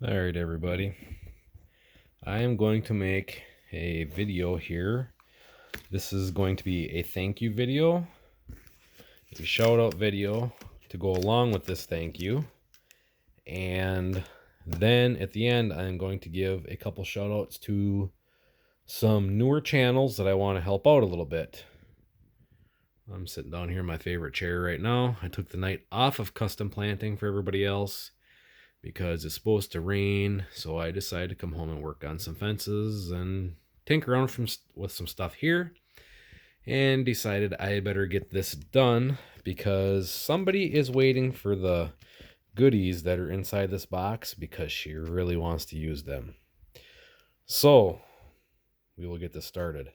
All right, everybody. I am going to make a video here. This is going to be a thank you video, a shout out video to go along with this thank you. And then at the end, I'm going to give a couple shout outs to some newer channels that I want to help out a little bit. I'm sitting down here in my favorite chair right now. I took the night off of custom planting for everybody else because it's supposed to rain, so I decided to come home and work on some fences and tinker around with some stuff here, and decided I better get this done because somebody is waiting for the goodies that are inside this box because she really wants to use them. So we will get this started.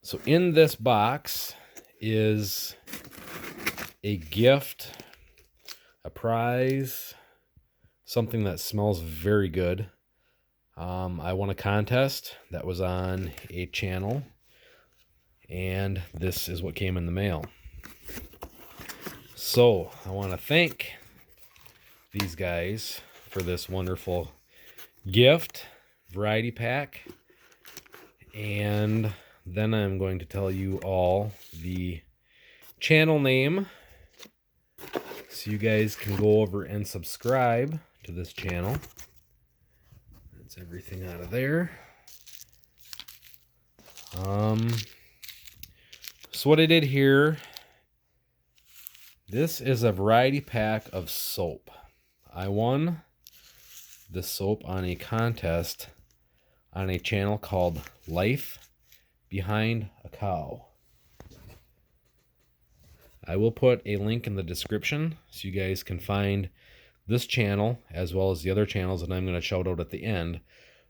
So in this box is a gift, a prize, something that smells very good. I won a contest that was on a channel, and this is what came in the mail. So I want to thank these guys for this wonderful gift, variety pack, and then I'm going to tell you all the channel name so you guys can go over and subscribe to this channel. That's everything out of there. So what I did here, this is a variety pack of soap. I won the soap on a contest on a channel called Life Behind a Cow. I will put a link in the description so you guys can find this channel as well as the other channels that I'm going to shout out at the end,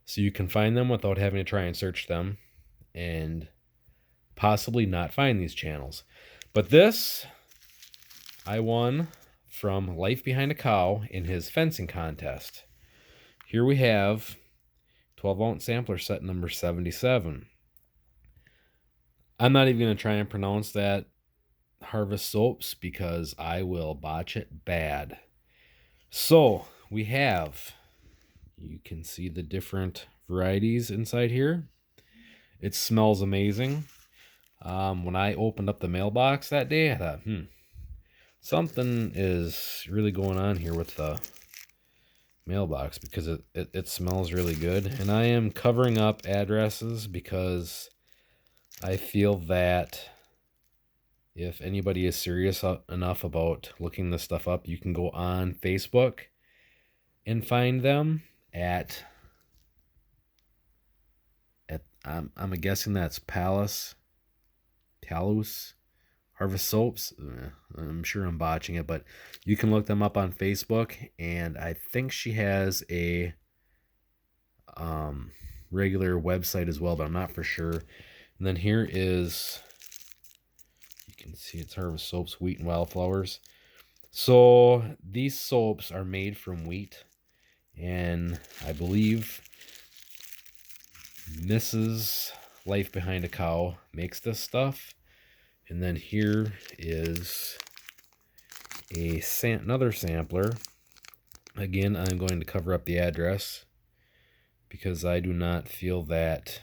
so you can find them without having to try and search them and possibly not find these channels. But this I won from Life Behind a Cow in his fencing contest. Here we have 12-ounce sampler set number 77. I'm not even going to try and pronounce that Harvest Soaps because I will botch it bad. So we have, you can see the different varieties inside here. It smells amazing. When I opened up the mailbox that day, I thought, something is really going on here with the mailbox because it smells really good. And I am covering up addresses because I feel that if anybody is serious enough about looking this stuff up, you can go on Facebook and find them at I'm guessing that's Talus Harvest Soaps. I'm sure I'm botching it, but you can look them up on Facebook, and I think she has a regular website as well, but I'm not for sure. And then here is, you can see it's Harvest Soaps Wheat and Wildflowers. So these soaps are made from wheat, and I believe Mrs. Life Behind a Cow makes this stuff. And then here is another sampler. Again, I'm going to cover up the address because I do not feel that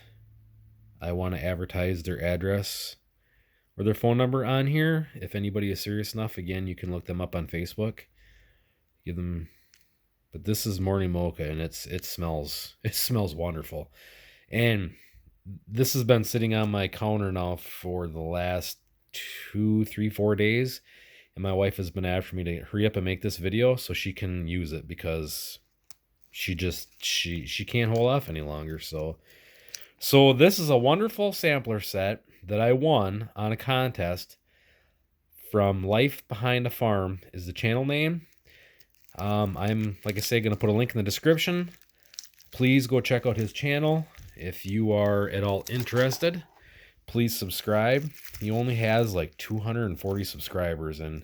I want to advertise their address or their phone number on here. If anybody is serious enough, again, you can look them up on Facebook. Give them, but this is Morning Mocha, and it smells wonderful. And this has been sitting on my counter now for the last 2, 3, 4 days, and my wife has been after me to hurry up and make this video so she can use it because she can't hold off any longer. So this is a wonderful sampler set that I won on a contest from Life Behind a Farm is the channel name. I'm, like I say, going to put a link in the description. Please go check out his channel if you are at all interested. Please subscribe. He only has like 240 subscribers, and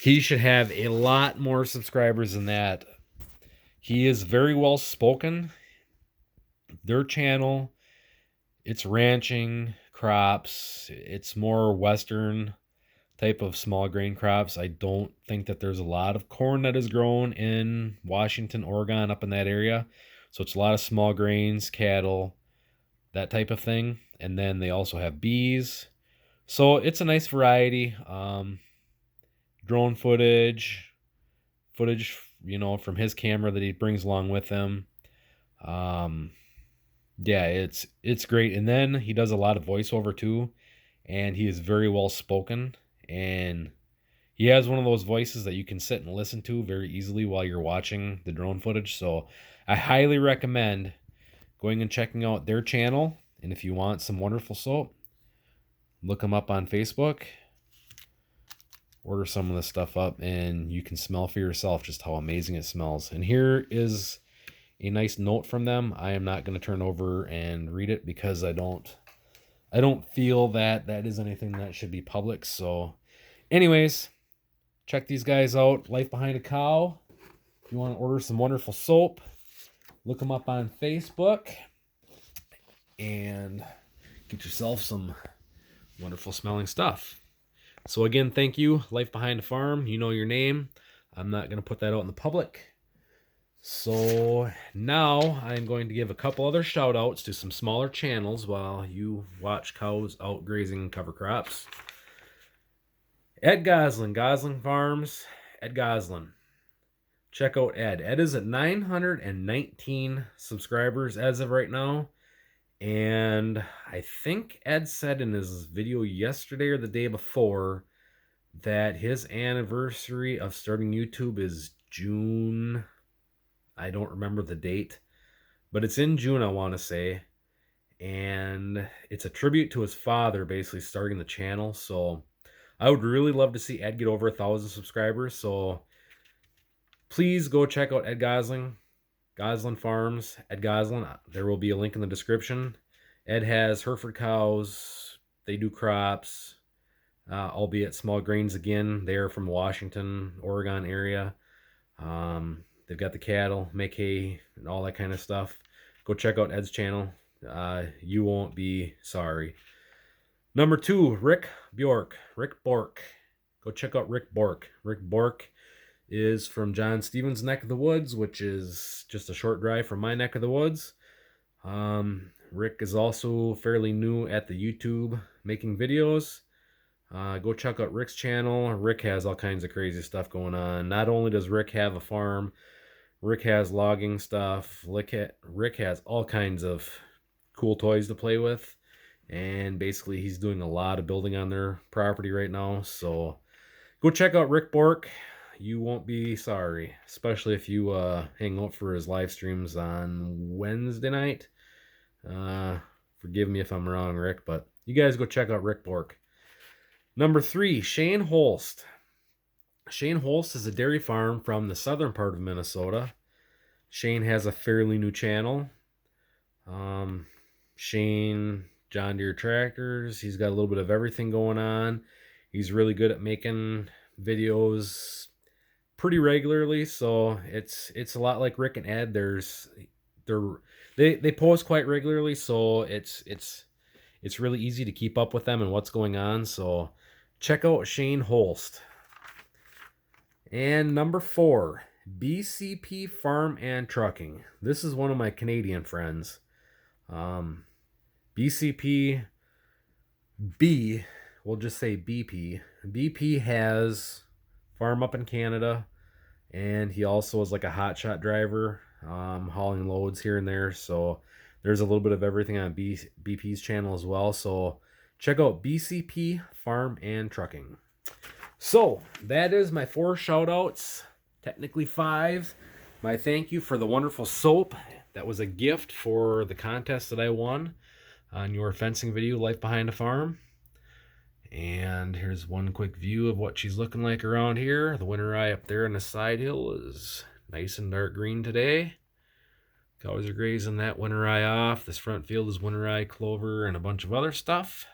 he should have a lot more subscribers than that. He is very well spoken. Their channel, it's ranching, crops, it's more Western type of small grain crops. I don't think that there's a lot of corn that is grown in Washington, Oregon, up in that area. So it's a lot of small grains, cattle, that type of thing. And then they also have bees. So it's a nice variety. Drone footage, from his camera that he brings along with him. Yeah, it's great. And then he does a lot of voiceover too, and he is very well spoken, and he has one of those voices that you can sit and listen to very easily while you're watching the drone footage. So I highly recommend going and checking out their channel. And if you want some wonderful soap, look them up on Facebook. Order some of this stuff up, and you can smell for yourself just how amazing it smells. And here is a nice note from them. I am not going to turn over and read it because I don't feel that is anything that should be public. So anyways, check these guys out. Life Behind a Cow. If you want to order some wonderful soap, look them up on Facebook and get yourself some wonderful smelling stuff. So again, thank you, Life Behind a Farm. You know your name. I'm not going to put that out in the public. So now I'm going to give a couple other shout outs to some smaller channels while you watch cows out grazing cover crops. Ed Goslin, Goslin Farms, Ed Goslin. Check out Ed. Ed is at 919 subscribers as of right now. And I think Ed said in his video yesterday or the day before that his anniversary of starting YouTube is June. I don't remember the date, but it's in June, I want to say. And it's a tribute to his father basically starting the channel. So I would really love to see Ed get over 1,000 subscribers. So please go check out Ed Goslin. Goslin Farms, Ed Goslin. There will be a link in the description. Ed has Hereford cows. They do crops, albeit small grains again. They're from Washington, Oregon area. They've got the cattle, make hay, and all that kind of stuff. Go check out Ed's channel. You won't be sorry. Number 2, Rick Bork. Go check out Rick Bork. Rick Bork is from John Stevens' neck of the woods, which is just a short drive from my neck of the woods. Rick is also fairly new at the YouTube making videos. Go check out Rick's channel. Rick has all kinds of crazy stuff going on. Not only does Rick have a farm, Rick has logging stuff. Rick has all kinds of cool toys to play with. And basically he's doing a lot of building on their property right now. So go check out Rick Bork. You won't be sorry, especially if you hang out for his live streams on Wednesday night. Forgive me if I'm wrong, Rick, but you guys go check out Rick Bork. Number 3, Shane Holst. Shane Holst is a dairy farm from the southern part of Minnesota. Shane has a fairly new channel. Shane, John Deere tractors. He's got a little bit of everything going on. He's really good at making videos pretty regularly, so it's a lot like Rick and Ed. They post quite regularly, so it's really easy to keep up with them and what's going on. So check out Shane Holst. And number 4, BCP Farm and Trucking. This is one of my Canadian friends. BCP B, we'll just say BP. BP has farm up in Canada, and he also is like a hotshot driver, hauling loads here and there. So there's a little bit of everything on BP's channel as well. So check out BCP Farm and Trucking. So that is my 4 shout outs, technically 5. My thank you for the wonderful soap. That was a gift for the contest that I won on your fencing video, Life Behind a Farm. And here's one quick view of what she's looking like around here. The winter rye up there on the side hill is nice and dark green today. Cows are grazing that winter rye off. This front field is winter rye, clover, and a bunch of other stuff.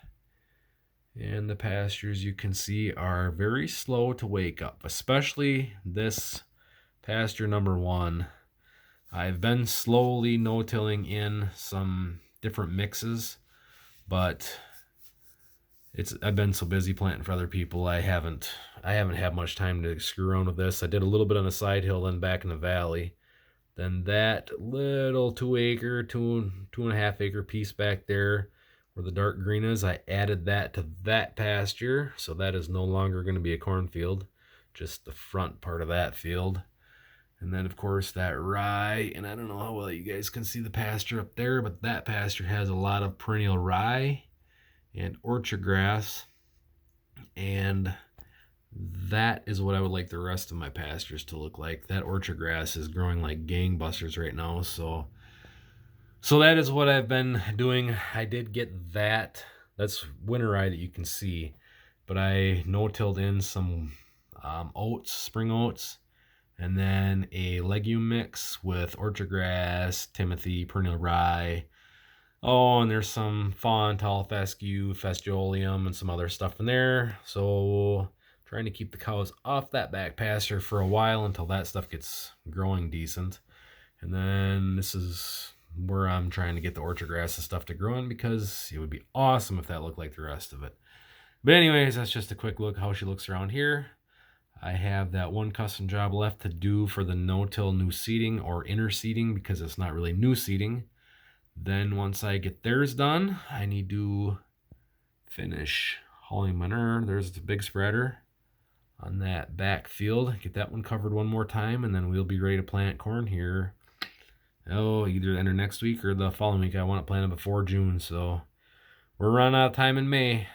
And the pastures, you can see, are very slow to wake up, especially this pasture number 1. I've been slowly no-tilling in some different mixes, but I've been so busy planting for other people, I haven't had much time to screw around with this. I did a little bit on the side hill, then back in the valley. Then that little 2 acre, 2.5 acre piece back there where the dark green is, I added that to that pasture. So that is no longer going to be a cornfield, just the front part of that field. And then, of course, that rye. And I don't know how well you guys can see the pasture up there, but that pasture has a lot of perennial rye and orchard grass. And that is what I would like the rest of my pastures to look like. That orchard grass is growing like gangbusters right now. So that is what I've been doing. I did get that. That's winter rye that you can see. But I no-tilled in some oats, spring oats, and then a legume mix with orchard grass, timothy, perennial rye. Oh, and there's some fawn, tall fescue, fescioleum, and some other stuff in there. So trying to keep the cows off that back pasture for a while until that stuff gets growing decent. And then this is where I'm trying to get the orchard grass and stuff to grow in, because it would be awesome if that looked like the rest of it. But anyways, that's just a quick look how she looks around here. I have that one custom job left to do for the no-till new seeding, or inner seeding, because it's not really new seeding. Then once I get theirs done, I need to finish hauling manure. There's the big spreader on that back field. Get that one covered one more time, and then we'll be ready to plant corn here. Oh, either the end of next week or the following week. I want it planted before June, so we're running out of time in May.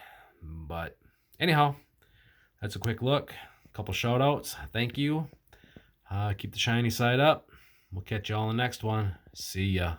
But anyhow, that's a quick look. A couple shout outs. Thank you. Keep the shiny side up. We'll catch you all in the next one. See ya.